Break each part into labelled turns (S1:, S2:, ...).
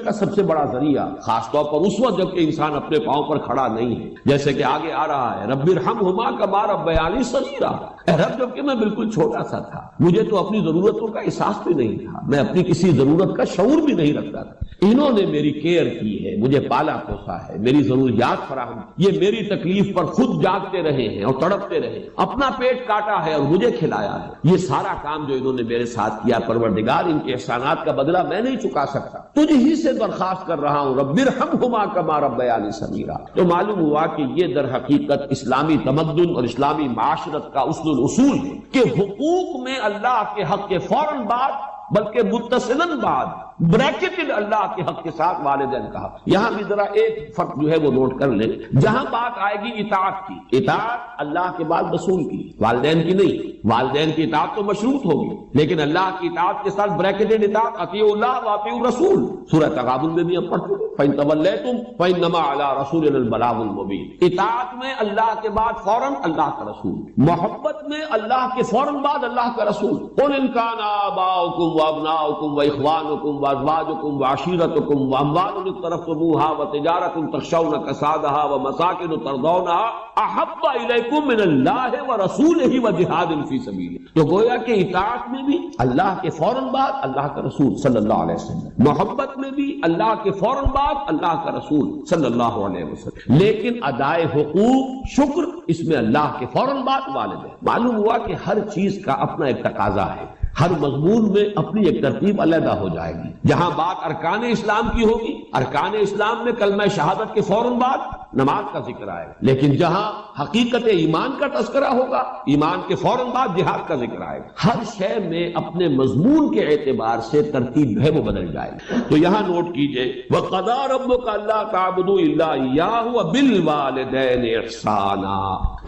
S1: کا سب سے بڑا ذریعہ، خاص طور پر اس وقت جب کہ انسان اپنے پاؤں پر کھڑا نہیں ہے، جیسے کہ آگے آ رہا ہے رب ارحمہما کما ربیانی صغیرا، اے رب جب کہ میں بالکل چھوٹا سا تھا، مجھے تو اپنی ضرورتوں کا احساس بھی نہیں تھا، میں اپنی کسی ضرورت کا شعور بھی نہیں رکھتا تھا، انہوں نے میری کیئر کی ہے، مجھے پالا پوسا ہے، میری ضروریات فراہم، یہ میری تکلیف پر خود جاگتے رہے ہیں اور تڑپتے رہے، اپنا پیٹ کاٹا ہے اور مجھے کھلایا ہے، یہ سارا کام جو انہوں نے میرے ساتھ کیا پروردگار، ان کے احسانات کا بدلہ میں نہیں چکا سکتا، تجھ ہی سے درخواست کر رہا ہوں رب ارحمہما کما ربیانی صغیرا۔ تو معلوم ہوا کہ یہ در حقیقت اسلامی تمدن اور اسلامی معاشرت کا اصول ہے کہ حقوق میں اللہ کے حق کے فوراً بعد بلکہ متصلاً بعد بریکٹڈ اللہ کے حق کے ساتھ والدین کا حق۔ یہاں بھی ذرا ایک فرق جو ہے وہ نوٹ کر لیں، جہاں بات آئے گی اطاعت کی، اطاعت اللہ کے بعد رسول کی، والدین کی نہیں، والدین کی اطاعت تو مشروط ہوگی، لیکن اللہ کی اطاعت کے ساتھ بریکٹڈ اطاعت اطیعوا اللہ واطیعوا الرسول، سورہ تغابن میں بھی ہم پڑھ چکے، فَإِن تَوَلَّيْتُمْ فَإِنَّمَا عَلَىٰ رَسُولِنَا الْبَلَاغُ الْمُبِينُ۔ اطاعت میں اللہ کے بعد فوراً اللہ کا رسول، محبت میں اللہ کے فوراً بعد اللہ کا رسول۔ قُلْ إِن كَانَ آبَاؤُكُمْ وَأَبْنَاؤُكُمْ وَإِخْوَانُكُمْ وَأَزْوَاجُكُمْ وَعَشِيرَتُكُمْ وَأَمْوَالٌ اقْتَرَفْتُمُوهَا وَتِجَارَةٌ تَخْشَوْنَ كَسَادَهَا وَمَسَاكِنُ تَرْضَوْنَهَا أَحَبَّ إِلَيْكُم مِّنَ اللَّهِ وَرَسُولِهِ وَجِهَادٍ فِي سَبِيلِهِ۔ تو گویا کہ اطاعت میں بھی اللہ کے فوراً بعد اللہ کا رسول صلی اللہ علیہ وسلم، محبت میں بھی اللہ کے فوراً بعد اللہ کا رسول صلی اللہ علیہ وسلم، لیکن ادائے حقوق شکر اس میں اللہ کے فوراً بعد والدین۔ معلوم ہوا کہ ہر چیز کا اپنا ایک تقاضا ہے، ہر مضمون میں اپنی ایک ترتیب علیحدہ ہو جائے گی۔ جہاں بات ارکان اسلام کی ہوگی، ارکان اسلام میں کلمہ شہادت کے فوراً بعد نماز کا ذکر آئے گا، لیکن جہاں حقیقت ایمان کا تذکرہ ہوگا، ایمان کے فوراً بعد جہاد کا ذکر آئے گا۔ ہر شے میں اپنے مضمون کے اعتبار سے ترتیب ہے وہ بدل جائے گی۔ تو یہاں نوٹ کیجئے وَقَضَىٰ رَبُّكَ أَلَّا تَعْبُدُوا إِلَّا إِيَّاهُ وَبِالْوَالِدَيْنِ إِحْسَانًا۔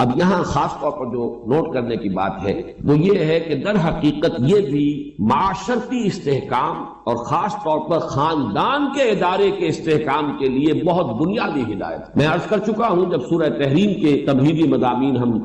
S1: اب یہاں خاص طور پر جو نوٹ کرنے کی بات ہے وہ یہ ہے کہ در حقیقت یہ بھی معاشرتی استحکام اور خاص طور پر خاندان کے ادارے کے استحکام کے لیے بہت بنیادی ہدایت۔ میں عرض کر چکا ہوں جب سورہ تحریم کے تمہیدی مضامین ہم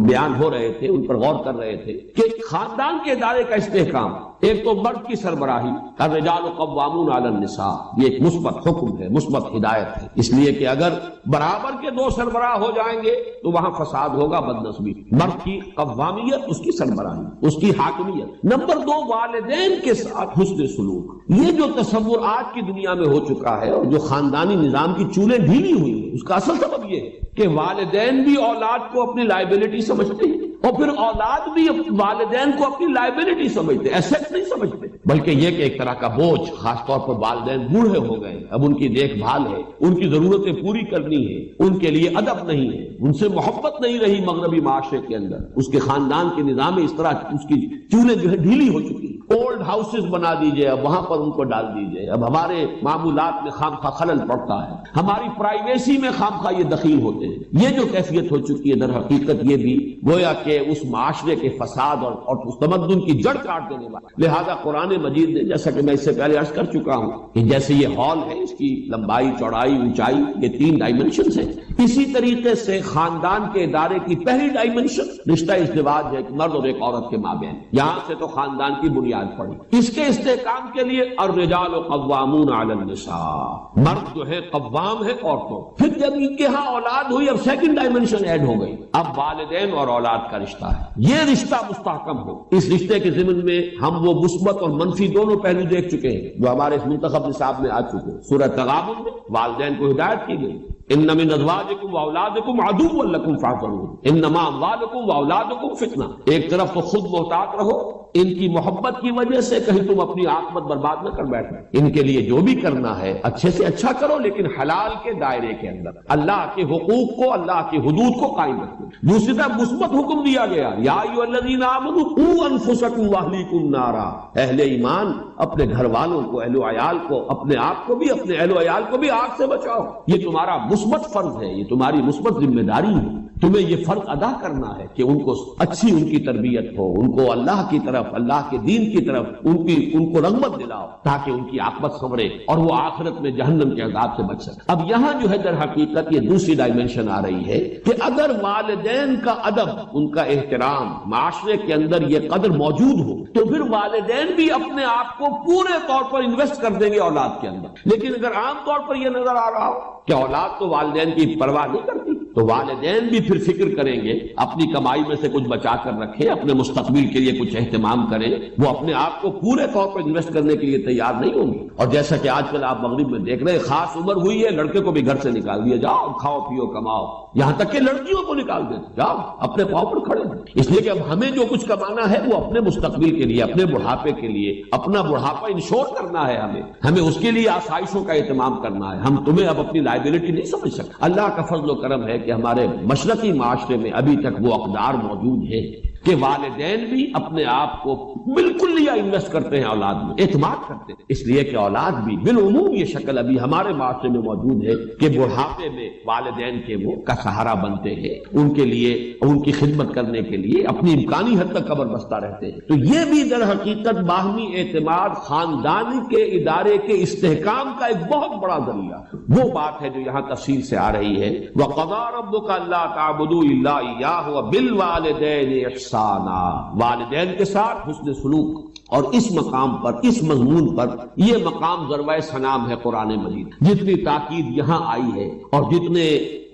S1: بیان ہو رہے تھے، ان پر غور کر رہے تھے کہ خاندان کے ادارے کا استحکام، ایک تو مرد کی سربراہی، الرجال قوامون علی النساء، یہ ایک مثبت حکم ہے، مثبت ہدایت ہے، اس لیے کہ اگر برابر کے دو سربراہ ہو جائیں گے تو وہاں فساد ہوگا، بدنسبی۔ مرد کی قوامیت، اس کی سربراہی، اس کی حاکمیت۔ نمبر دو، والدین کے ساتھ حسن سلوک۔ یہ جو تصور آج کی دنیا میں ہو چکا ہے اور جو خاندانی نظام کی چولیں ڈھیلی ہوئی ہیں، اس کا اصل سبب یہ ہے کہ والدین بھی اولاد کو اپنی لائبلٹی سمجھتے ہیں اور پھر اولاد بھی والدین کو اپنی لائبلٹی سمجھتے، ایسٹ نہیں سمجھتے، بلکہ یہ کہ ایک طرح کا بوجھ۔ خاص طور پر والدین بوڑھے ہو گئے، اب ان کی دیکھ بھال ہے، ان کی ضرورتیں پوری کرنی ہے، ان کے لیے ادب نہیں ہے، ان سے محبت نہیں رہی مغربی معاشرے کے اندر، اس کے خاندان کے نظام میں اس طرح اس کی چولیں جو ہے ڈھیلی ہو چکی ہیں۔ اولڈ ہاؤسز بنا دیجئے، اب وہاں پر ان کو ڈال دیجئے، اب ہمارے معمولات میں خامخواہ خلل پڑتا ہے، ہماری پرائیویسی میں خامخواہ یہ دخیل ہوتے ہیں۔ یہ جو کیفیت ہو چکی ہے در حقیقت یہ بھی گویا کہ اس معاشرے کے فساد اور اس تمدن کی جڑ کاٹ دینے والا۔ لہذا قرآن مجید نے، جیسا کہ میں اس سے پہلے عرض کر چکا ہوں کہ جیسے یہ ہال ہے، اس کی لمبائی، چوڑائی، اونچائی، یہ 3 ڈائمنشنز ہیں، اسی طریقے سے خاندان کے ادارے کی پہلی ڈائمنشن رشتہ ازدواج ہے، ایک مرد اور ایک عورت کے مابین۔ یہاں سے تو خاندان کی بنیاد پڑی۔ اس کے استحکام کے لیے الرجال قوامون علی النساء، مرد جو ہے قوام ہے عورتوں۔ پھر جب ان کے ہاں اولاد ہوئی، اب سیکنڈ ڈائمنشن ایڈ ہو گئی، اب والدین اور اولاد کا رشتہ ہے، یہ رشتہ مستحکم ہو۔ اس رشتے کے ضمن میں ہم وہ مثبت اور منفی دونوں پہلو دیکھ چکے ہیں جو ہمارے اس منتخب نصاب میں آ چکے ہیں۔ سورہ تغابن میں والدین کو ہدایت کی گئی، ان من ازواجکم واولادکم عدو لکم فاحذروہ انما اموالکم واولادکم فتنہ۔ ایک طرف تو خود محتاط رہو، ان کی محبت کی وجہ سے کہیں تم اپنی عاقبت برباد نہ کر بیٹھو، ان کے لیے جو بھی کرنا ہے اچھے سے اچھا کرو، لیکن حلال کے دائرے کے اندر، اللہ کے حقوق کو، اللہ کی حدود کو قائم رکھو۔ دوسری طرف مثبت حکم دیا گیا، یا ایھا الذین آمنوا قوا انفسکم واہلیکم نارا، اہل ایمان اپنے گھر والوں کو، اہل و عیال کو، اپنے آپ کو بھی، اپنے اہل و عیال کو بھی آگ سے بچاؤ۔ یہ تمہارا مثبت فرض ہے، یہ تمہاری مثبت ذمہ داری ہے۔ تمہیں یہ فرق ادا کرنا ہے کہ ان کو اچھی ان کی تربیت ہو، ان کو اللہ کی طرف، اللہ کے دین کی طرف ان کو رغبت دلاؤ تاکہ ان کی عاقبت سنورے اور وہ آخرت میں جہنم کے عذاب سے بچ سکے۔ اب یہاں جو ہے در حقیقت یہ دوسری ڈائمنشن آ رہی ہے کہ اگر والدین کا ادب، ان کا احترام معاشرے کے اندر یہ قدر موجود ہو تو پھر والدین بھی اپنے آپ کو پورے طور پر انویسٹ کر دیں گے اولاد کے اندر۔ لیکن اگر عام طور پر یہ نظر آ رہا ہو کہ اولاد تو والدین کی پرواہ نہیں کرتی، تو والدین بھی پھر فکر کریں گے، اپنی کمائی میں سے کچھ بچا کر رکھیں، اپنے مستقبل کے لیے کچھ اہتمام کریں، وہ اپنے آپ کو پورے طور پر انویسٹ کرنے کے لیے تیار نہیں ہوں گے۔ اور جیسا کہ آج کل آپ مغرب میں دیکھ رہے ہیں، خاص عمر ہوئی ہے لڑکے کو بھی گھر سے نکال دیا، جاؤ کھاؤ پیو کماؤ، یہاں تک کہ لڑکیوں کو نکال دیتے، جاؤ اپنے پاؤں پر کھڑے ہیں۔ اس لیے کہ اب ہمیں جو کچھ کمانا ہے وہ اپنے مستقبل کے لیے، اپنے بڑھاپے کے لیے، اپنا بڑھاپا انشور کرنا ہے، ہمیں اس کے لیے آسائشوں کا اہتمام کرنا ہے۔ ہم تمہیں اب اپنی لائبلٹی نہیں سمجھ سکتے۔ اللہ کا فضل و کرم ہے کہ ہمارے مشرقی معاشرے میں ابھی تک وہ اقدار موجود ہے کہ والدین بھی اپنے آپ کو بالکل لیا انویسٹ کرتے ہیں اولاد میں، اعتماد کرتے ہیں، اس لیے کہ اولاد بھی بالعموم یہ شکل ابھی ہمارے معاشرے میں موجود ہے کہ بڑھاپے میں والدین کے وہ کا سہارا بنتے ہیں، ان کے لیے ان کی خدمت کرنے کے لیے اپنی امکانی حد تک قبر بستہ رہتے ہیں۔ تو یہ بھی در حقیقت باہمی اعتماد، خاندان کے ادارے کے استحکام کا ایک بہت بڑا ذریعہ، وہ بات ہے جو یہاں تفصیل سے آ رہی ہے۔ وَقَضَىٰ رَبُّكَ أَلَّا تَعْبُدُوا إِلَّا إِيَّاهُ وَبِالْوَالِدَيْنِ إِحْسَانًا، والدین کے ساتھ حسن سلوک۔ اور اس مقام پر، اس مضمون پر، یہ مقام ضربہ سلام ہے قرآن مجید، جتنی تاکید یہاں آئی ہے اور جتنے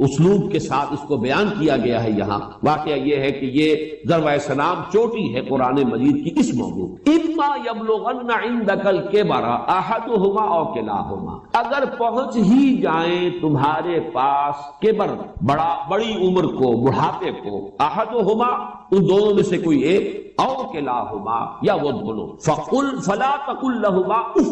S1: اسلوب کے ساتھ اس کو بیان کیا گیا ہے یہاں، واقعہ یہ ہے کہ یہ ضربہ سلام چوٹی ہے قرآن مجید کی اس موضوع۔ اما یبلغن عندک الکبر احدہما او کلاہما، اگر پہنچ ہی جائیں تمہارے پاس کبر، بڑی عمر کو، بڑھاپے کو، احدہما ان دونوں میں سے کوئی ایک، او کلاہما یا وہ دونوں، فلا تقل لہما اف،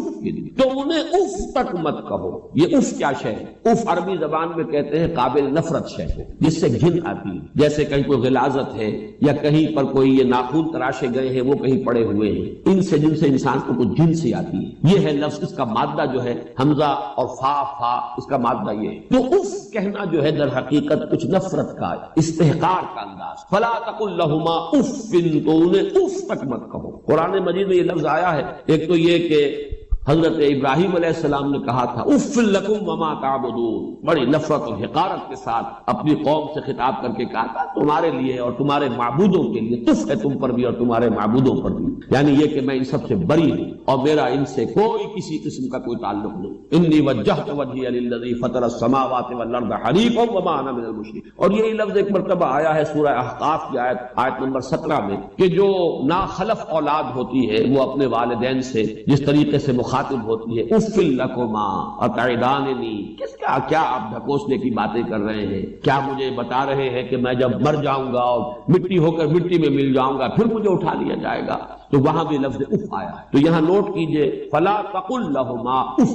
S1: تو انہیں اف تک مت کہو۔ یہ اف کیا شے ہے؟ اف عربی زبان میں کہتے ہیں قابل نفرت شے ہے، جس سے گھن آتی ہے، جیسے کہیں کوئی غلاظت ہے یا کہیں پر کوئی یہ ناخن تراشے گئے ہیں وہ کہیں پڑے ہوئے ہیں، ان سے جن سے انسان کو کچھ گھن سی آتی ہے، یہ ہے لفظ، اس کا مادہ جو ہے حمزہ اور فا اس کا مادہ یہ ہے۔ تو اف کہنا جو ہے در حقیقت کچھ نفرت کا، استحقار کا انداز۔ فلا تقل لہما اف، تو انہیں اف تک مت کہو۔ قرآن مجید میں یہ لفظ آیا ہے، ایک تو یہ کہ حضرت ابراہیم علیہ السلام نے کہا تھا اف لکم وما تعبدون، بڑی نفرت اور حقارت کے ساتھ اپنی قوم سے خطاب کر کے کہا تھا تمہارے لیے اور تمہارے معبودوں کے لیے تف ہے، تم پر بھی اور تمہارے معبودوں پر بھی، یعنی یہ کہ میں ان سب سے بری ہوں اور میرا ان سے کوئی کسی قسم کا کوئی تعلق نہیں۔ انی وجہت وجہی للذی فطر السماوات والارض حنیفا وما انا من المشرکین، اور یہی لفظ ایک مرتبہ آیا ہے سورہ احقاف کی آیت نمبر 17 میں کہ جو ناخلف اولاد ہوتی ہے وہ اپنے والدین سے جس طریقے سے مخاطب ہوتی ہے، اف لکما اتعداننی، کیا آپ ڈھکوسنے کی باتیں کر رہے ہیں؟ کیا مجھے بتا رہے ہیں کہ میں جب مر جاؤں گا اور مٹی ہو کر مٹی میں مل جاؤں گا پھر مجھے اٹھا لیا جائے گا؟ تو وہاں بھی لفظ اف آیا ہے۔ تو یہاں نوٹ کیجئے، فلا تقل لہما اف،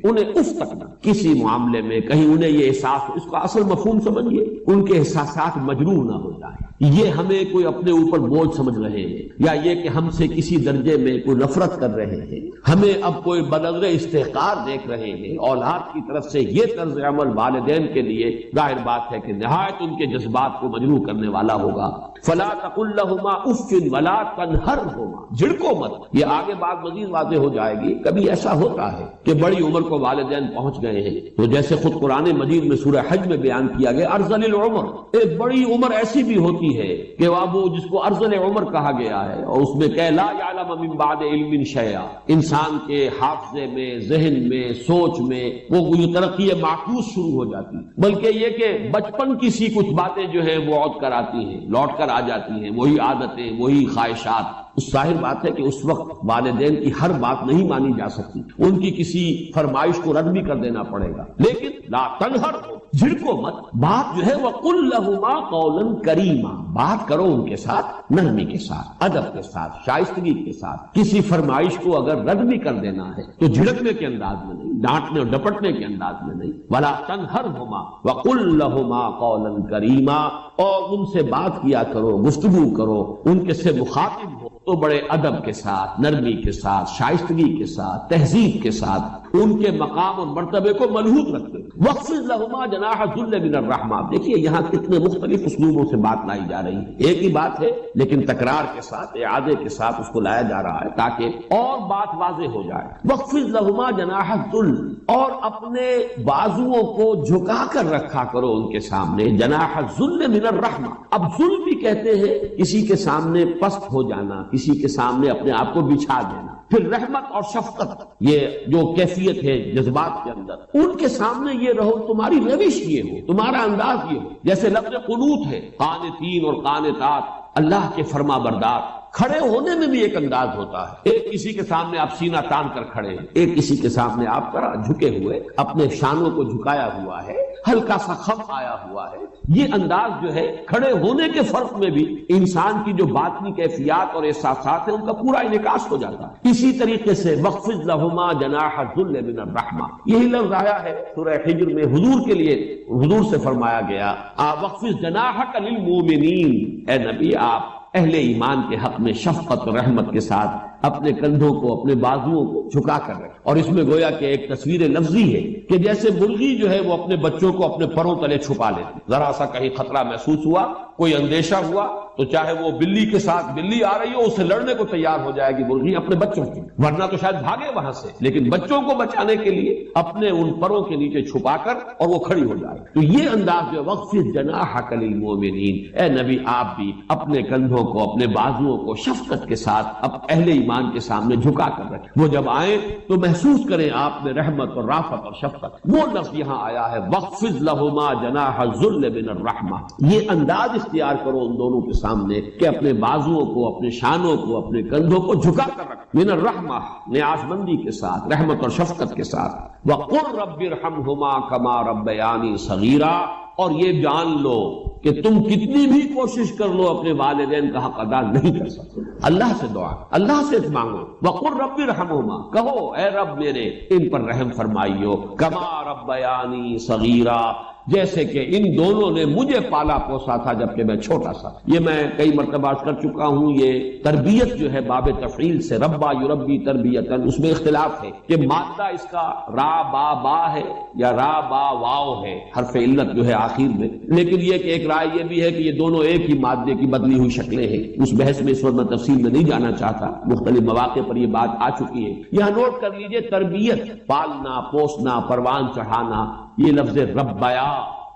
S1: انہیں اف تک نہ، کسی معاملے میں کہیں انہیں یہ احساس، اس کا اصل مفہوم سمجھیے، ان کے احساسات مجروح نہ ہو جائیں، یہ ہمیں کوئی اپنے اوپر بوجھ سمجھ رہے ہیں یا یہ کہ ہم سے کسی درجے میں کوئی نفرت کر رہے ہیں، ہمیں اب کوئی بنظر استحقار دیکھ رہے ہیں، اولاد کی طرف سے یہ طرز عمل والدین کے لیے ظاہر بات ہے کہ نہایت ان کے جذبات کو مجروح کرنے والا ہوگا۔ فلا تقل لہما اف ولا تنہرہما، جھڑکو مت۔ یہ آگے بات مزید واضح ہو جائے گی، کبھی ایسا ہوتا ہے کہ بڑی عمر کو والدین پہنچ گئے ہیں، تو جیسے خود قرآن مجید میں سورہ حج میں بیان کیا گیا ارذل العمر، ایک بڑی عمر ایسی بھی ہوتی ہے کہ وہ جس کو ارذل عمر کہا گیا ہے، اور اس میں کہ لا یعلم من بعد علم شیئا، انسان کے حافظے میں، ذہن میں، سوچ میں وہ ترقی معکوس شروع ہو جاتی، بلکہ یہ کہ بچپن کی سی کچھ باتیں جو ہیں وہ عود کر آتی ہیں، لوٹ کر آ جاتی ہیں، وہی عادتیں، وہی خواہشات۔ ظاہر بات ہے کہ اس وقت والدین کی ہر بات نہیں مانی جا سکتی، ان کی کسی فرمائش کو رد بھی کر دینا پڑے گا، لیکن لا تنہر، جھڑکو مت۔ بات جو ہے وَقُلْ لَهُمَا قَوْلًا كَرِيمًا، بات کرو ان کے ساتھ نرمی کے ساتھ، ادب کے ساتھ، شائستگی کے ساتھ۔ کسی فرمائش کو اگر رد بھی کر دینا ہے تو جھڑکنے کے انداز میں نہیں، ڈانٹنے اور ڈپٹنے کے انداز میں نہیں۔ وَلَا تَنْهَرْهُمَا وَقُلْ لَهُمَا قَوْلًا كَرِيمًا، اور ان سے بات کیا کرو، گفتگو کرو، ان کے سے مخاطب ہو تو بڑے ادب کے ساتھ، نرمی کے ساتھ، شائستگی کے ساتھ، تہذیب کے ساتھ ان کے مقام اور مرتبے کو ملحوظ رکھتے ہیں۔ واخفض لهما جناح الذل من الرحمہ، دیکھیے یہاں کتنے مختلف اسلوبوں سے بات لائی جا رہی ہے، ایک ہی بات ہے لیکن تکرار کے ساتھ اعادے کے ساتھ اس کو لایا جا رہا ہے تاکہ اور بات واضح ہو جائے۔ واخفض لهما جناح الذل، اور اپنے بازوؤں کو جھکا کر رکھا کرو ان کے سامنے، جناح الذل من الرحمہ۔ اب ذل بھی کہتے ہیں کسی کے سامنے پست ہو جانا، کسی کے سامنے اپنے آپ کو بچھا دینا۔ پھر رحمت اور شفقت، یہ جو کیفیت ہے جذبات کے اندر، ان کے سامنے یہ رہو، تمہاری روش یہ ہو، تمہارا انداز یہ ہو۔ جیسے لفظ قنوت ہے، قانتین اور قانتات، اللہ کے فرما بردار۔ کھڑے ہونے میں بھی ایک انداز ہوتا ہے، ایک کسی کے سامنے آپ سینہ تان کر کھڑے ہیں، ایک کسی کے سامنے آپ ذرا جھکے ہوئے، اپنے شانوں کو جھکایا ہوا ہے، ہلکا سا خم آیا ہوا ہے۔ یہ انداز جو ہے کھڑے ہونے کے فرق میں بھی انسان کی جو باطنی کیفیات اور احساسات ہیں ان کا پورا انعکاس ہو جاتا ہے۔ اسی طریقے سے واخفض لهما جناح الذل من الرحمہ، یہی لفظ آیا ہے سورہ حجر میں حضور کے لیے، حضور سے فرمایا گیا واخفض جناحک للمؤمنین، اے نبی آپ اہل ایمان کے حق میں شفقت اور رحمت کے ساتھ اپنے کندھوں کو، اپنے بازوؤں کو جھکا کر رکھیں۔ اور اس میں گویا کہ ایک تصویر لفظی ہے کہ جیسے مرغی جو ہے وہ اپنے بچوں کو اپنے پروں تلے چھپا لیتی، ذرا سا کہیں خطرہ محسوس ہوا، کوئی اندیشہ ہوا تو چاہے وہ بلی کے ساتھ بلی آ رہی ہو، اسے لڑنے کو تیار ہو جائے گی مرغی اپنے بچوں کی، ورنہ تو شاید بھاگے وہاں سے، لیکن بچوں کو بچانے کے لیے اپنے ان پروں کے نیچے چھپا کر اور وہ کھڑی ہو جائے۔ تو یہ انداز جو واخفض جناحک للمؤمنین، اے نبی آپ بھی اپنے کندھوں کو، اپنے بازوؤں کو شفقت کے ساتھ اب اہل ایمان کے سامنے جھکا کر رکھیں، وہ جب آئیں تو محسوس کریں آپ میں رحمت اور رافت اور شفقت۔ وہ لفظ یہاں آیا ہے واخفض لهما جناح الذل من الرحمہ، یہ انداز اختیار کرو ان دونوں کے سامنے کہ اپنے بازوؤں کو، اپنے شانوں کو، اپنے کندھوں کو جھکا کر رکھیں، من الرحمہ، نیاز مندی کے ساتھ، رحمت اور شفقت کے ساتھ۔ وقل رب ارحمہما کما ربیانی صغیرا، اور یہ جان لو کہ تم کتنی بھی کوشش کر لو اپنے والدین کا حق ادا نہیں کر سکتے۔ اللہ سے دعا، اللہ سے مانگو، وقل رب ارحمہما، کہو اے رب میرے ان پر رحم فرمائیو، کما ربیانی صغیرا، جیسے کہ ان دونوں نے مجھے پالا پوسا تھا جبکہ میں چھوٹا سا۔ یہ میں کئی مرتبہ عرض کر چکا ہوں، یہ تربیت جو ہے باب تفعیل سے، ربا یربی تربیتاً، اس میں اختلاف ہے کہ مادہ اس کا را با با ہے یا را با واو ہے، حرف علت جو ہے آخر میں، لیکن یہ کہ ایک رائے یہ بھی ہے کہ یہ دونوں ایک ہی مادے کی بدلی ہوئی شکلیں ہیں۔ اس بحث میں اس وقت میں تفصیل میں نہیں جانا چاہتا، مختلف مواقع پر یہ بات آ چکی ہے۔ یہاں نوٹ کر لیجئے، تربیت، پالنا، پوسنا، پروان چڑھانا، یہ لفظ ربیا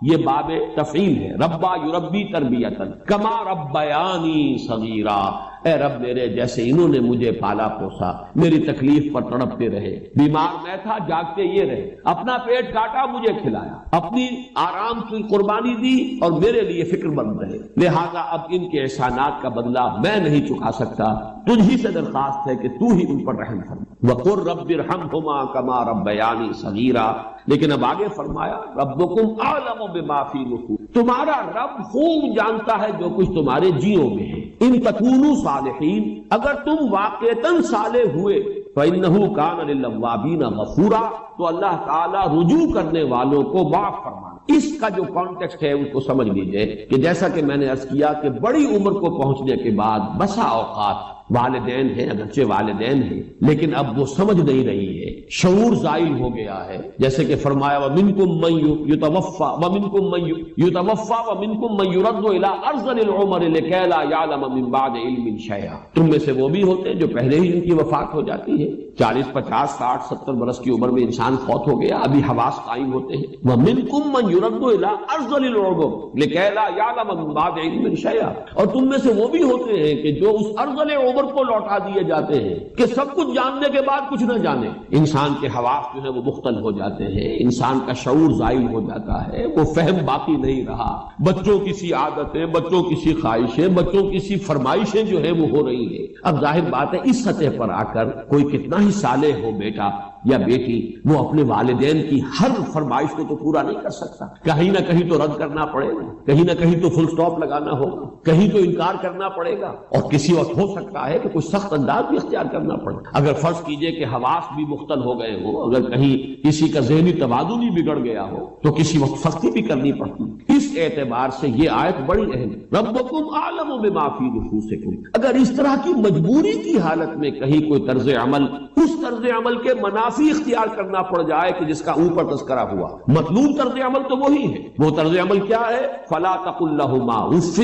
S1: یہ باب تفعیل ہے، ربا یربی تربیتاً کما ربیانی صغیرا، اے رب میرے جیسے انہوں نے مجھے پالا پوسا، میری تکلیف پر تڑپتے رہے، بیمار میں تھا جاگتے یہ رہے، اپنا پیٹ کاٹا مجھے کھلایا، اپنی آرام کی قربانی دی اور میرے لیے فکر مند رہے، لہذا اب ان کے احسانات کا بدلہ میں نہیں چکا سکتا، تجھ ہی سے درخواست ہے کہ تو ہی ان پر رحم فرما۔ وقل رب ارحمہما کما ربیانی صغیرا، لیکن اب آگے فرمایا ربکم اعلم بما فی نفوسکم، تمہارا رب خوب جانتا ہے جو کچھ تمہارے جیوں میں ہے، ان تکونوا صالحین، اگر تم واقعتاً صالح ہوئے، فإنہ کان للأوابین غفورا، تو اللہ تعالیٰ رجوع کرنے والوں کو معاف فرمانا۔ اس کا جو کانٹیکسٹ ہے اس کو سمجھ لیجئے کہ جیسا کہ میں نے عرض کیا کہ بڑی عمر کو پہنچنے کے بعد بسا اوقات والدین ہیں، اگرچہ والدین ہیں لیکن اب وہ سمجھ نہیں رہی ہے، شعور زائل ہو گیا ہے، جیسے کہ فرمایا وَمِنْكُمْ مَنْ يُتَوَفَّى وَمِنْكُمْ مَنْ يُتَوَفَّى وَمِنْكُمْ مَنْ يُرَدُّ إِلَىٰ أَرْذَلِ الْعُمَرِ لِكَيْ لَا يَعْلَمَ مِنْ بَعْدِ عِلْمٍ شَيْئًا، تم میں سے وہ بھی ہوتے ہیں جو پہلے ہی ان کی وفات ہو جاتی ہے، 40 50 60 70 برس کی عمر میں انسان فوت ہو گیا، ابھی حواس قائم ہوتے ہیں۔ وَمِنْكُمْ مَنْ يُرَدُّ إِلَىٰ أَرْذَلِ الْعُمَرِ لِكَيْ لَا يَعْلَمَ مِنْ بَعْدِ عِلْمٍ شَيْئًا، اور تم میں سے وہ بھی ہوتے ہیں کہ جو اس ارذل عمر کو لوٹا دیے جاتے ہیں کہ سب کچھ جاننے کے بعد کچھ نہ جانے۔ انسان کے حواس جو ہے وہ مختل ہو جاتے ہیں، انسان کا شعور زائل ہو جاتا ہے، وہ فہم باقی نہیں رہا، بچوں کی سی عادتیں، بچوں کی سی خواہشیں، بچوں کی سی فرمائشیں جو ہے وہ ہو رہی ہیں۔ اب ظاہر بات ہے اس سطح پر آ کر کوئی کتنا ہی صالح ہو بیٹا یا بیٹی، وہ اپنے والدین کی ہر فرمائش کو تو پورا نہیں کر سکتا، کہیں نہ کہیں تو رد کرنا پڑے گا، کہیں نہ کہیں تو فل سٹاپ لگانا ہوگا، کہیں تو انکار کرنا پڑے گا، اور کسی وقت ہو سکتا ہے کہ کوئی سخت انداز بھی اختیار کرنا پڑے۔ اگر فرض کیجئے کہ حواس بھی مختل ہو گئے ہو، اگر کہیں کسی کا ذہنی توازن ہی بگڑ گیا ہو تو کسی وقت سختی بھی کرنی پڑتی۔ اس اعتبار سے یہ آیت بڑی اہم ہے، ربکم اعلم بما فی نفوسکم۔ اگر اس طرح کی مجبوری کی حالت میں کہیں کوئی طرز عمل اس طرز عمل کے منافع منافی اختیار کرنا پڑ جائے کہ جس کا اوپر تذکرہ ہوا. مطلوب طرز عمل تو وہی ہے. وہ طرز عمل کیا ہے؟ فلا تقل لهما اف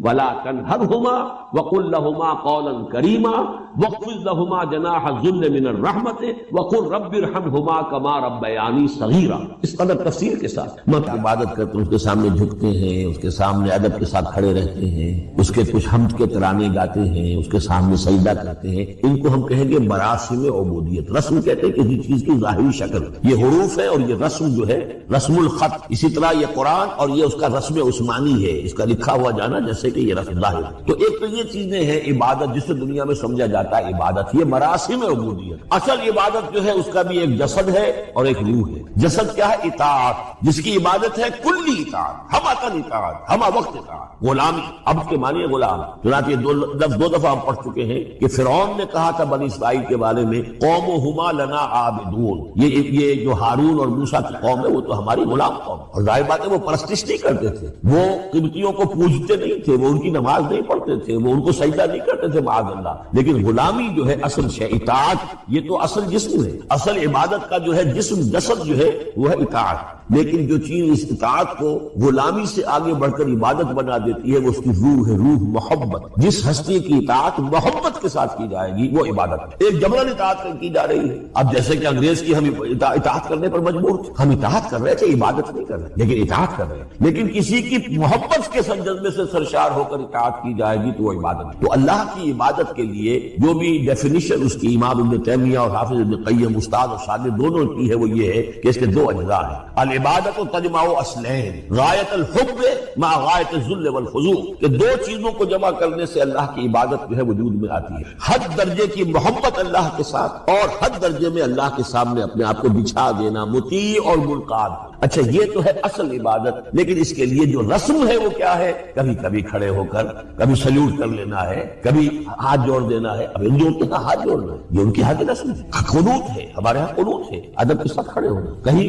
S1: ولا تنهرهما وقل لهما قولا کریما واخفض لهما جناح الذل من الرحمت وقل رب ارحمهما كما ربياني صغيرا. اس قدر تفصیل کے ساتھ عبادت کرتے ہیں، اس کے سامنے جھکتے ہیں، اس کے سامنے ادب کے ساتھ کھڑے رہتے ہیں، اس کے کچھ حمد کے ترانے گاتے ہیں، اس کے سامنے سجدہ کرتے ہیں. ان کو ہم کہیں گے مراسم عبودیت. رسم کہتے ہیں کسی چیز کی ظاہری شکل. یہ حروف ہے اور یہ رسم جو ہے رسم الخط. اسی طرح یہ قرآن اور یہ اس کا رسم عثمانی ہے، اس کا لکھا ہوا جانا جیسے کہ یہ رسم ظاہر. تو ایک تو یہ چیزیں ہیں عبادت جسے دنیا میں سمجھا جاتا ہے عبادت، یہ مراسم عبودیت. اصل عبادت جو ہے اس کا بھی ایک جسد ہے اور ایک روح ہے. جسد کیا ہے؟ اطاعت، جس کی عبادت ہے کلی اطاعت، ہمہ تن اطاعت، ہمہ وقت اطاعت. غلامی، عبد کے معنی غلام. چنانچہ یہ دو دفعہ ہم پڑھ چکے ہیں کہ فرعون نے کہا تھا بنی اسرائیل کے بارے میں قومہما لنا عابدون، یہ جو ہارون اور موسیٰ کی قوم ہے وہ تو ہماری غلام قوم. اور ظاہر بات ہے وہ پرستش نہیں کرتے تھے، وہ قبطیوں کو پوجتے نہیں تھے، وہ ان کی نماز نہیں پڑھتے تھے، وہ ان کو سجدہ نہیں کرتے تھے معاذ اللہ. لیکن غلامی جو ہے اصل شے، اطاعت یہ تو اصل جسم ہے. اصل عبادت کا جو ہے جسم جسد جو ہے وہ ہے اطاعت. لیکن جو چیز اس اطاعت کو غلامی سے آگے بڑھ کر عبادت بنا دیتی ہے وہ اس کی روح ہے، روح محبت. جس ہستی کی اطاعت محبت کے ساتھ کی جائے گی وہ عبادت ہے. ایک جبرن اطاعت کی جا رہی ہے. اب جیسے کہ انگریز کی ہم اطاعت کرنے پر مجبور تھے، ہم اطاعت کر رہے تھے، عبادت نہیں کر رہے لیکن اطاعت کر رہے ہیں. لیکن کسی کی محبت کے جذبے سے سرشار ہو کر اطاعت کی جائے گی تو وہ عبادت ہے. تو اللہ کی عبادت کے لیے جو بھی ڈیفینیشن اس کی امام ابن تیمیہ اور حافظ ابن قیم استاد اور شاگرد دونوں کی ہے وہ یہ ہے کہ اس کے دو اجزاء ہیں. العبادت تجمع اصلین، غایت الحب مع غایت الذل والخضوع، کہ دو چیزوں کو جمع کرنے سے اللہ کی عبادت جو ہے وجود میں آتی ہے. حد درجے کی محبت اللہ کے ساتھ اور حد درجے میں اللہ کے سامنے اپنے آپ کو بچھا دینا، مطیع اور منقاد. اچھا یہ تو ہے اصل عبادت. لیکن اس کے لیے جو رسم ہے وہ کیا ہے؟ کبھی کبھی کھڑے ہو کر کبھی سلیوٹ کر لینا ہے، کبھی ہاتھ جوڑ دینا ہے. اب ہندوؤں کے ہاں ہاتھ جوڑنا ہے، یہ ان کی ہاں کی رسم ہے. قنوت ہے، ہمارے ہاں قنوت ہے، ادب کے ساتھ کھڑے ہونا، کہیں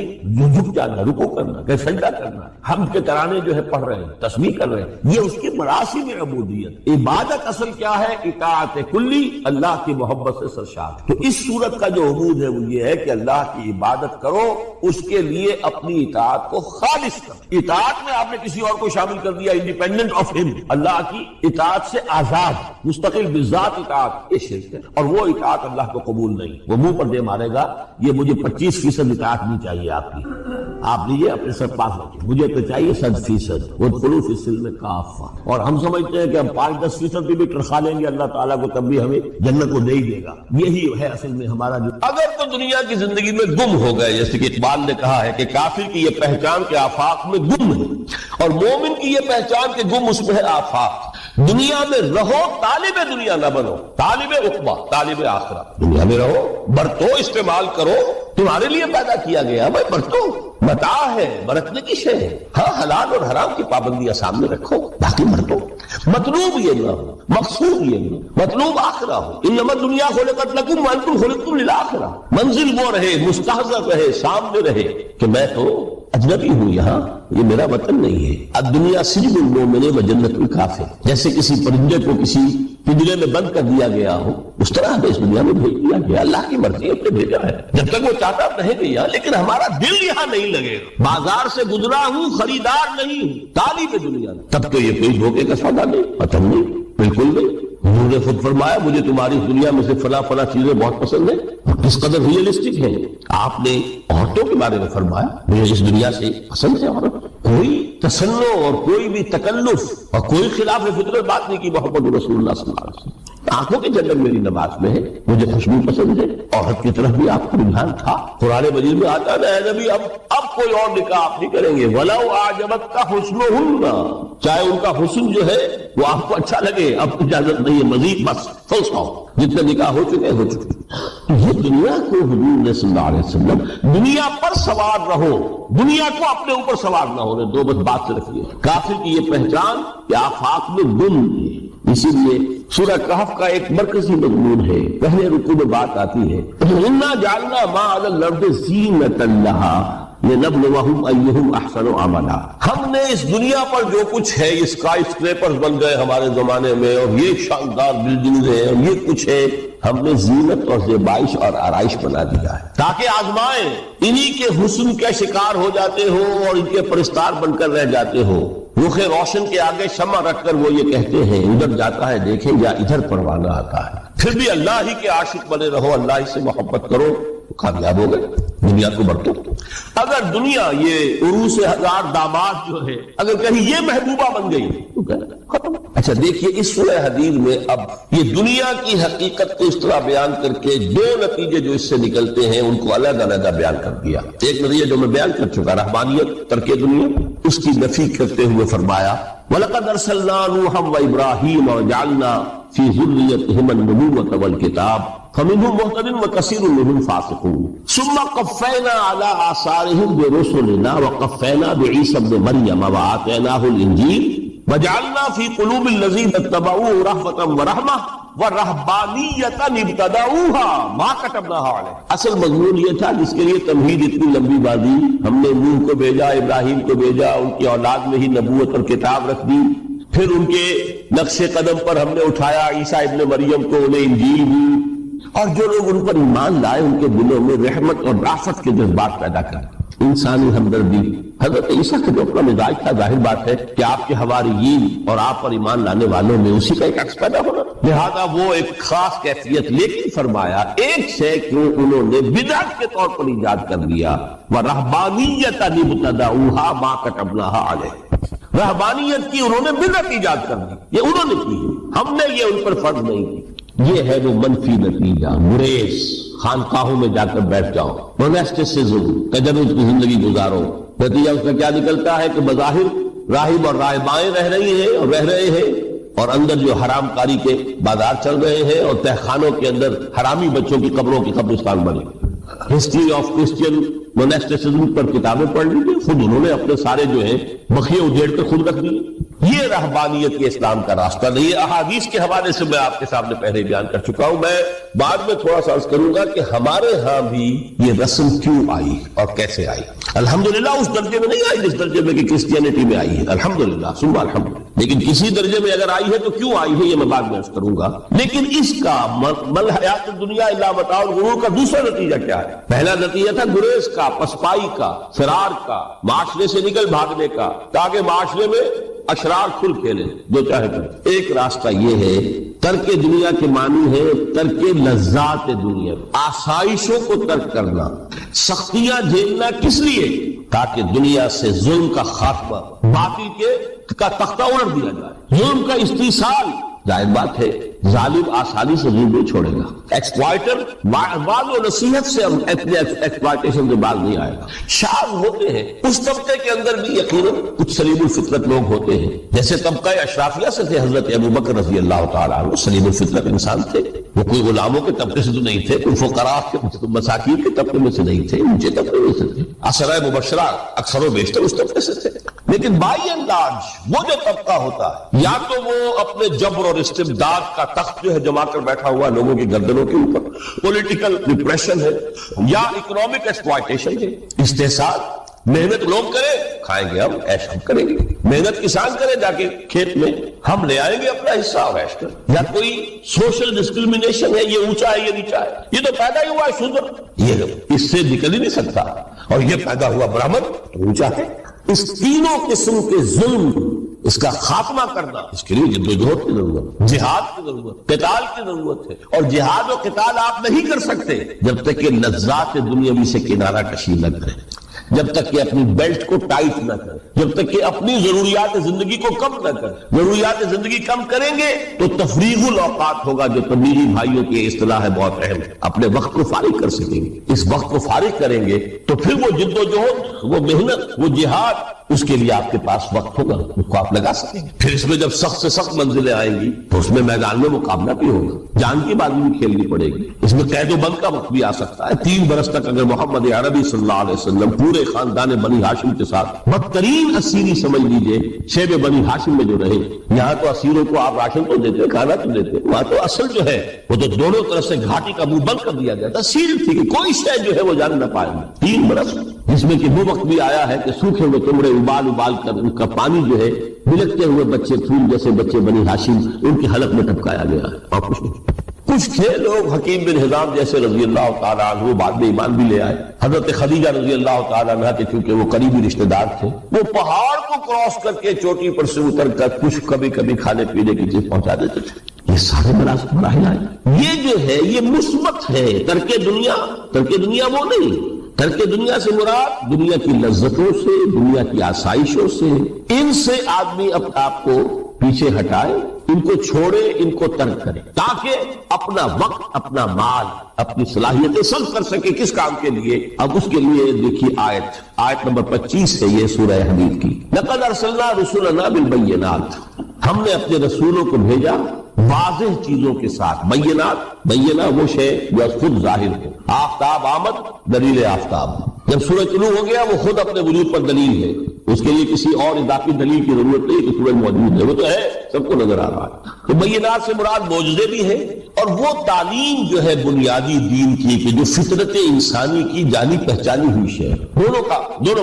S1: جھک جانا، رکوع کرنا، کہیں سجدہ کرنا، حمد کے ترانے جو ہے پڑھ رہے ہیں، تسبیح کر رہے ہیں. یہ اس کی مراسم عبودیت. عبادت اصل کیا ہے؟ اطاعت کلی، اللہ کی محبت سے سرشار. تو اس صورت کا جو عبود ہے وہ یہ ہے کہ اللہ کی عبادت کرو، اس کے لیے اپنی اطاعت کو خالص کرو. اطاعت میں آپ نے کسی اور کو شامل کر دیا، انڈیپینڈنٹ آف ہم، اللہ کی اطاعت سے آزاد مستقل بذات اطاعت، یہ شرک ہے. اور وہ اطاعت اللہ کو قبول نہیں. وہ منہ پر دے مارے گا یہ مجھے 25% اطاعت نہیں چاہیے آپ کی، آپ لیجیے اپنے سر پاس رکھیے، مجھے تو چاہیے 100%. وہ خلوف السلم کافہ. اور ہم سمجھتے ہیں کہ ہم 5-10% بھی تنخواہ لیں گے اللہ تعالیٰ کو تب بھی ہمیں جنت کو دے ہی دے گا. یہی ہے اصل میں ہمارا جو. اگر تو دنیا کی زندگی میں گم ہو گئے، جیسے کہ اقبال نے کہا ہے کہ کافر کی یہ پہچان کے آفاق میں گم ہے اور مومن کی یہ پہچان کے گم اس میں ہے آفاق. دنیا میں رہو، طالب دنیا نہ بنو، طالب عقبہ، طالب آخرت. دنیا میں رہو، برتو، استعمال کرو، تمہارے لیے پیدا کیا گیا. بھائی برتو، متاع ہے، برتنے کی شے ہے. ہاں حلال اور حرام کی پابندیاں سامنے رکھو، باقی برتو. مطلوب یہ نہ ہو، مقصود یہ نہ ہو، مطلوب آخرہ ہو. انما الدنیا خلقت لکم وانتم خلقتم للآخرہ. منزل وہ رہے، مستحضر رہے، سامنے رہے کہ میں تو اجنبی ہوں، یہاں یہ میرا وطن نہیں ہے. الدنیا سجن المؤمن و جنت الکافر. جیسے کسی پرندے کو کسی پنجرے میں بند کر دیا گیا ہو، اس طرح ہمیں اس دنیا میں بھیج دیا گیا. اللہ کی مرضی ہے، بھیجا ہے. جب تک وہ چاہتا رہے گا یہاں، لیکن ہمارا دل یہاں نہیں لگے گا. بازار سے گزرا ہوں، خریدار نہیں ہوں، طالب دنیا. تب تو یہ کوئی دھوکے کا سودا نہیں، پتہ نہیں، بالکل نہیں. حضور نے خود فرمایا مجھے تمہاری اس دنیا میں سے فلاں فلاں چیزیں بہت پسند ہیں. کس قدر ریئلسٹک ہے. آپ نے عورتوں کے بارے میں فرمایا مجھے اس دنیا سے پسند ہے عورت. کوئی تسنع اور کوئی بھی تکلف اور کوئی خلاف فطرت بات نہیں کی. محمد رسول اللہ صلی اللہ علیہ وسلم آنکھوں کی جنت میری نماز میں ہے، مجھے خوشبو پسند ہے. عورت کی طرف بھی آپ کا رجحان تھا. قرآن مجید میں آتا ہے نبی اب کوئی اور نکاح آپ نہیں کریں گے. وَلَوْ أَعْجَبَتْكَ حُسْنُهُنَّ، چاہے ان کا حسن جو ہے وہ آپ کو اچھا لگے، اب اجازت نہیں ہے مزید، بس فل اسٹاپ. جتنے نکاح ہو چکے ہو چکے. یہ دنیا کو حضور نے صلی اللہ علیہ وسلم دنیا پر سوار رہو، دنیا کو اپنے اوپر سوار نہ ہونے دو. بس بات سے رکھیے. کافر کی یہ پہچان کہ آفاق میں گم ہے. اسی لیے سورہ کہف کا ایک مرکزی مضمون ہے. پہلے رکوع میں بات آتی ہے اِنَّا جَعَلْنَا مَا عَلَى الْأَرْضِ زِینَةً لَهَا لِنَبْلُوَهُمْ أَيُّهُمْ أَحْسَنُ عَمَلًا. ہم نے اس دنیا پر جو کچھ ہے، اسکائی اسکریپرز بن گئے ہمارے زمانے میں، اور یہ شاندار بلڈنگ ہے اور یہ کچھ ہے، ہم نے زینت اور زیبائش اور آرائش بنا دیا ہے تاکہ آزمائیں، انہی کے حسن کے شکار ہو جاتے ہو اور ان کے پرستار بن کر رہ جاتے ہو۔ رخ روشن کے آگے شمع رکھ کر وہ یہ کہتے ہیں ادھر جاتا ہے دیکھیں یا ادھر پروانہ آتا ہے۔ پھر بھی اللہ ہی کے عاشق بنے رہو، اللہ ہی سے محبت کرو تو کامیاب ہو گئے، دنیا کو بڑھتے۔ اگر دنیا یہ عروس ہزار داماد جو ہے اگر کہیں یہ محبوبہ بن گئی تو ختم۔ اچھا دیکھیے اس سورہ حدید میں اب یہ دنیا کی حقیقت کو اس طرح بیان کر کے دو نتیجے جو اس سے نکلتے ہیں ان کو علیحدہ علیحدہ بیان کر دیا۔ ایک نتیجہ جو میں بیان کر چکا رحمانیت، ترک دنیا، اس کی نفی کرتے ہوئے فرمایا وَلَقَدْ أَرْسَلْنَا نُوحًا وَإِبْرَاهِيمَ وَجَعَلْنَا فِي ذُرِّيَّتِهِمَا النُّبُوَّةَ وَالْكِتَابَ فَمِنْهُمْ مُهْتَدٍ وَكَثِيرٌ مِنْهُمْ فَاسِقُونَ ثُمَّ قَفَّيْنَا عَلَى آثَارِهِمْ بِرُسُلِنَا وَقَفَّيْنَا بِعِيسَى ابْنِ مَرْيَمَ وَآتَيْنَاهُ الْإِنْجِيلَ وَجَعَلْنَا فِي قُلُوبِ الَّذِينَ اتَّبَعُوهُ رَأْفَةً وَرَحْمَةً وَرَهْبَانِيَّةً ابْتَدَعُوهَا مَا كَتَبْنَاهَا عَلَيْهِمْ۔ اصل مضمون یہ تھا جس کے لیے تمہید اتنی لمبی بازی، ہم نے نوح کو بھیجا، ابراہیم کو بھیجا، ان کی اولاد میں ہی نبوت اور کتاب رکھ دی، پھر ان کے نقش قدم پر ہم نے اٹھایا عیسیٰ ابن مریم کو، انہیں انجیل دی، اور جو لوگ ان پر ایمان لائے ان کے دلوں میں رحمت اور رافت کے جذبات پیدا کر انسانی ہمدردی۔ حضرت عیسیٰ کا جو اپنا مزاج تھا، ظاہر بات ہے کہ آپ کے حواریین اور آپ پر ایمان لانے والوں میں اسی کا ایک عکس پیدا ہونا، لہذا وہ ایک خاص کیفیت۔ لیکن فرمایا ایک شے کیوں انہوں نے بدعت کے طور پر ایجاد کر لیا، وَرَهْبَانِيَّةً ابْتَدَعُوهَا مَا كَتَبْنَاهَا عَلَيْهِمْ، رہبانیت کی انہوں نے بدعت ایجاد کر دی، یہ انہوں نے کی ہے، ہم نے یہ ان پر فرض نہیں کی۔ یہ ہے وہ منفی نتیجہ، گریز، خانقاہوں میں جا کر بیٹھ جاؤ، موناسٹسزم، تجرد کی زندگی گزارو، نتیجہ اس کا کیا نکلتا ہے کہ بظاہر راہب اور راہبائیں رہ رہی ہیں اور رہ رہے ہیں، اور اندر جو حرام کاری کے بازار چل رہے ہیں، اور تہخانوں کے اندر حرامی بچوں کی قبروں کی قبرستان بنے۔ ہسٹری آف کرسچین موناسٹسزم پر کتابیں پڑھ لیجیے، خود انہوں نے اپنے سارے جو ہیں بخیے اجیڑ کر خود رکھ دیے۔ یہ رہبانیت کے اسلام کا راستہ نہیں ہے۔ احادیث کے حوالے سے میں آپ کے سامنے پہلے بیان کر چکا ہوں، میں بعد میں تھوڑا سا عرض کروں گا کہ ہمارے ہاں بھی یہ رسم کیوں آئی اور کیسے آئی۔ الحمدللہ اس درجے میں نہیں آئی جس درجے میں کہ کرسچینٹی میں آئی ہے، الحمدللہ ثم الحمدللہ، لیکن کسی درجے میں اگر آئی ہے تو کیوں آئی ہے یہ میں بعد میں عرض کروں گا۔ لیکن اس کا مل حیات الدنیا الا متاع الغرور کا دوسرا نتیجہ کیا ہے؟ پہلا نتیجہ تھا گریز کا، پسپائی کا، فرار کا، معاشرے سے نکل بھاگنے کا، تاکہ معاشرے میں اشرار کھل کھیلیں جو چاہے کر۔ ایک راستہ یہ ہے، ترک دنیا کے معنی ہے ترک لذات دنیا، آسائشوں کو ترک کرنا، سختیاں جھیلنا، کس لیے؟ تاکہ دنیا سے ظلم کا خاتمہ، باطل کا تختہ الٹ دیا جائے، ظلم کا استحصال۔ ظاہر بات ہے ظالم آسانی سے ظلم نہیں چھوڑے گا، ایکسپلائٹر بعض و نصیحت سے اپنے ایکسپلائٹیشن سے باز نہیں آئے گا۔ شاذ ہوتے ہیں اس طبقے کے اندر بھی یقیناً کچھ سلیم الفطرت لوگ ہوتے ہیں، جیسے طبقہ اشرافیہ سے تھے حضرت ابوبکر رضی اللہ تعالیٰ عنہ، سلیم الفطرت انسان تھے، وہ کوئی غلاموں کے طبقے سے تو نہیں تھے، کوئی فقراء کے مساکین کے طبقے میں سے نہیں تھے، اونچے طبقے میں سے تھے، عشرہ مبشرہ اکثر و بیشتر اس طبقے سے تھے۔ لیکن بائی اینڈ لارج وہ جو طبقہ ہوتا ہے یا تو وہ اپنے جبر اور استبداد کا تخت جو ہے جما کر بیٹھا ہوا لوگوں کی گردنوں کے اوپر، پولیٹیکل ڈپریشن ہے، یا اکنامک ایکسپلائٹیشن ہے، استحصال۔ محنت لوگ کریں، کھائیں گے ہم، عیش ہم کریں گے، محنت کسان کرے جا کے کھیت میں، ہم لے آئیں گے اپنا حصہ اور عیش کر۔ یا کوئی سوشل ڈسکریمنیشن ہے، یہ اونچا ہے یہ نیچا ہے، یہ تو پیدا ہی ہوا ہے شودر، یہ اس سے نکل ہی نہیں سکتا، اور یہ پیدا ہوا برہمن اونچا ہے۔ اس تینوں قسم کے ظلم، اس کا خاتمہ کرنا، اس کے لیے جدوجہد کی ضرورت، جہاد کی ضرورت، قتال کی ضرورت ہے، اور جہاد و قتال آپ نہیں کر سکتے جب تک کہ لذات دنیاوی سے کنارہ کشی نہ کریں، جب تک کہ اپنی بیلٹ کو ٹائٹ نہ کریں، جب تک کہ اپنی ضروریات زندگی کو کم نہ کریں۔ ضروریات زندگی کم کریں گے تو تفریغ الاوقات ہوگا، جو تبلیغی بھائیوں کی اصطلاح ہے بہت اہم ہے، اپنے وقت کو فارغ کر سکیں گے۔ اس وقت کو فارغ کریں گے تو پھر وہ جد و جہد، وہ محنت، وہ جہاد، اس کے لیے آپ کے پاس وقت ہوگا، اس کو آپ لگا سکیں گے۔ پھر اس میں جب سخت سے سخت منزلیں آئیں گی تو اس میں میدان میں مقابلہ بھی ہوگا، جان کی بازی بھی کھیلنی پڑے گی، اس میں قید و بند کا وقت بھی آ سکتا ہے۔ 3 برس تک اگر محمد عربی صلی اللہ علیہ وسلم پورے خاندان بنی ہاشم کے ساتھ بدترین اسیری سمجھ لیجئے شیب بنی ہاشم میں جو رہے، یہاں تو اسیروں کو آپ راشن تو دیتے، کھانا تو دیتے، وہاں تو اصل جو ہے وہ تو دونوں طرف سے گھاٹی کا منہ بند کر دیا گیا تھا، سیل تھی کہ کوئی شے جو ہے وہ جان نہ پائے گی۔ 3 برس جس میں کہ وہ وقت بھی آیا ہے کہ سوکھے ہوئے چمڑے ابال ابال کر ان کا پانی جو ہے بلکتے ہوئے بچے، پھول جیسے بچے بنی ہاشم، ان کے حلق میں ٹپکایا گیا ہے، اور کچھ نہیں۔ کچھ تھے لوگ حکیم بن حزام جیسے رضی اللہ تعالیٰ عنہ، بعد میں ایمان بھی لے آئے. حضرت خدیجہ رضی اللہ تعالیٰ عنہ کے چونکہ وہ قریبی رشتہ دار تھے، وہ پہاڑ کو کراس کر کے چوٹی پر سے اتر کر کچھ کبھی کبھی کھانے پینے کی چیز پہنچا دیتے تھے. یہ سارے مراحل آئے. یہ جو ہے یہ مثبت ہے. ترک دنیا وہ نہیں. ترک دنیا سے مراد دنیا کی لذتوں سے، دنیا کی آسائشوں سے، ان سے آدمی اپنے آپ کو پیچھے ہٹائے، ان کو چھوڑے، ان کو ترک کرے، تاکہ اپنا وقت، اپنا مال، اپنی صلاحیتیں صرف کر سکے. کس کام کے لیے؟ اب اس کے لیے دیکھیے آیت نمبر 25 ہے یہ سورہ حدید کی. لقد ارسلنا رسلنا بالبینات، ہم نے اپنے رسولوں کو بھیجا واضح چیزوں کے ساتھ. بینہ وہ شے جو خود ظاہر ہو. آفتاب آمد، دلیل آفتاب. جب سورج طلوع ہو گیا وہ خود اپنے وجود پر دلیل ہے، اس کے لیے کسی اور اضافی دلیل کی ضرورت نہیں کہ سورج موجود ہے، وہ تو ہے، سب کو نظر آ رہا ہے. تو بینات سے مراد معجزے بھی ہے، اور وہ تعلیم جو ہے بنیادی دین کی کہ جو فطرت انسانی کی جانی پہچانی ہوئی شے، دونوں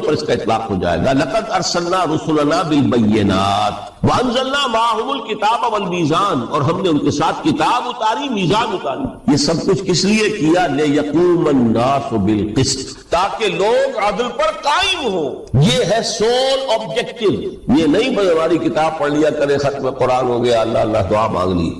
S1: پر اس کا اطلاق ہو جائے گا. لقد ارسلنا رسلنا بالبینات وانزلنا معهم الکتاب والمیزان، اور ہم نے ان کے ساتھ کتاب اتاری، میزان اتاری. یہ سب کچھ کس لیے کیا؟ لیقوم الناس بالقسط، تاکہ لوگ عدل پر قائم ہوں. یہ ہے سول آبجیکٹو. یہ نہیں بس ہماری کتاب پڑھ لیا کرے، ختم قرآن ہو گیا، اللہ اللہ دعا مانگ لی،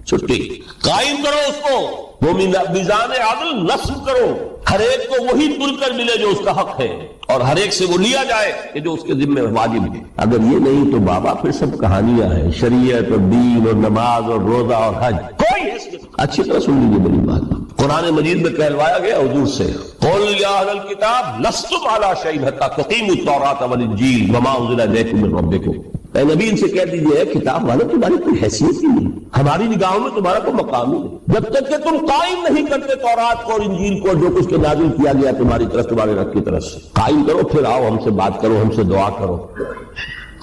S1: چھٹی. قائم کرو اس کو، وہ میزان عدل نصب کرو، ہر ایک کو وہی تل کر ملے جو اس کا حق ہے، اور ہر ایک سے وہ لیا جائے کہ جو اس کے ذمہ واجب ہے. اگر یہ نہیں تو بابا پھر سب کہانیاں ہیں، شریعت اور دین اور نماز اور روزہ اور حج کوئی حیثیت. اچھی طرح سن لیجیے میری بات. قرآن مجید میں کہلوایا گیا حضور سے، قل یا اہل الکتاب لستم علی شیء حتی تقیموا التوراۃ والانجیل وما انزل الیکم من ربکم. اے نبی ان سے کہہ دیجئے کتاب والے تمہاری کوئی حیثیت ہی نہیں، ہماری نگاہوں میں تمہارا کوئی مقام ہی نہیں جب تک کہ تم قائم نہیں کرتے تورات کو اور انجیل کو، جو کچھ کے نازل کیا گیا تمہاری طرف، تمہارے رب کی طرف سے. قائم کرو، پھر آؤ ہم سے بات کرو، ہم سے دعا کرو،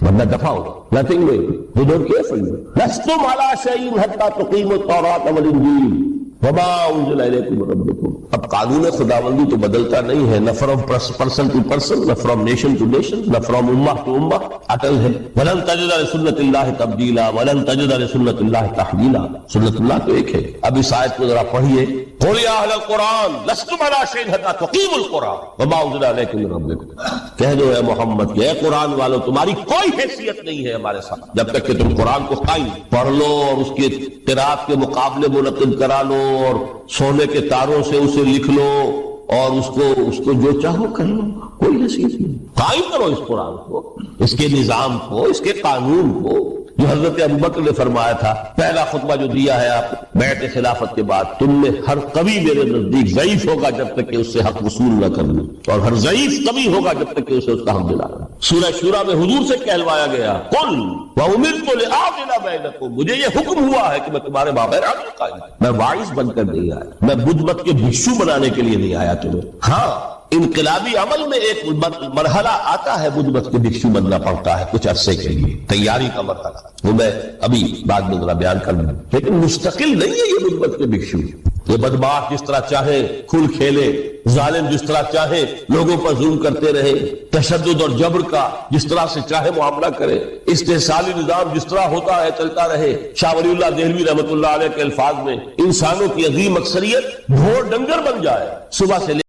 S1: ورنہ دفع ہو. Nothing way we don't care for you. لستم علی شیء حتی تقیموا التوراۃ والانجیل وما انزل الیکم من ربکم. اب قانون خداوندی تو بدلتا نہیں ہے، نہ فرام پرسن ٹو پرسن، نہ فرام نیشن ٹو نیشن، نہ فرام امہ ٹو امہ، اٹل ہے. ولن تجد لسنت اللہ تبدیلا ولن تجد لسنت اللہ تحویلا. سنت اللہ تو ایک ہے. اب اس آیت کو ذرا پڑھیے. قل یا اہل القرآن لستم علی شیء حتی تقیموا القرآن وما انزل الیکم من ربکم. کہہ دو اے محمد کہ اے قرآن والو تمہاری کوئی حیثیت نہیں ہے ہمارے ساتھ جب تک کہ تم قرآن کو قائم پڑھ لو اور اس کے قرات کے مقابلے منعقد کرا لو اور سونے کے تاروں سے اسے لکھ لو اور اس کو جو چاہو کر لو. کوئی حیثیت نہیں. قائم کرو اس قرآن کو، اس کے نظام کو، اس کے قانون کو، جو حضرت ابوبکر نے فرمایا تھا. پہلا خطبہ جو دیا ہے آپ بیعت خلافت کے بعد، تم میں ہر قوی میرے نزدیک ضعیف ہوگا جب تک کہ اس سے حق وصول نہ کر لوں، اور ہر ضعیف قوی ہوگا جب تک کہ اسے اس کا حق دلا. سورہ شورى میں حضور سے کہلوایا گیا، قل وامرت لاعدل بینکم، مجھے یہ حکم ہوا ہے کہ میں تمہارے مابین عدل قائم کروں. میں واعظ بن کر نہیں آیا، میں بدھ مت کے بھکشو بنانے کے لیے نہیں آیا تمہیں. ہاں انقلابی عمل میں ایک مرحلہ آتا ہے، بدھ مت کے بھکشو بننا پڑتا ہے کچھ عرصے کے لیے، تیاری کا مرحلہ، وہ میں ابھی بعد میں ذرا بیان کر لوں. لیکن مستقل نہیں ہے یہ بدھ مت کے بھکشو. یہ بدماش جس طرح چاہے کھل کھیلے، ظالم جس طرح چاہے لوگوں پر ظلم کرتے رہے، تشدد اور جبر کا جس طرح سے چاہے معاملہ کرے، استحصالی نظام جس طرح ہوتا ہے چلتا رہے. شاہ ولی اللہ دہلوی رحمۃ اللہ علیہ کے الفاظ میں، انسانوں کی عظیم اکثریت ڈھور ڈنگر بن جائے، صبح سے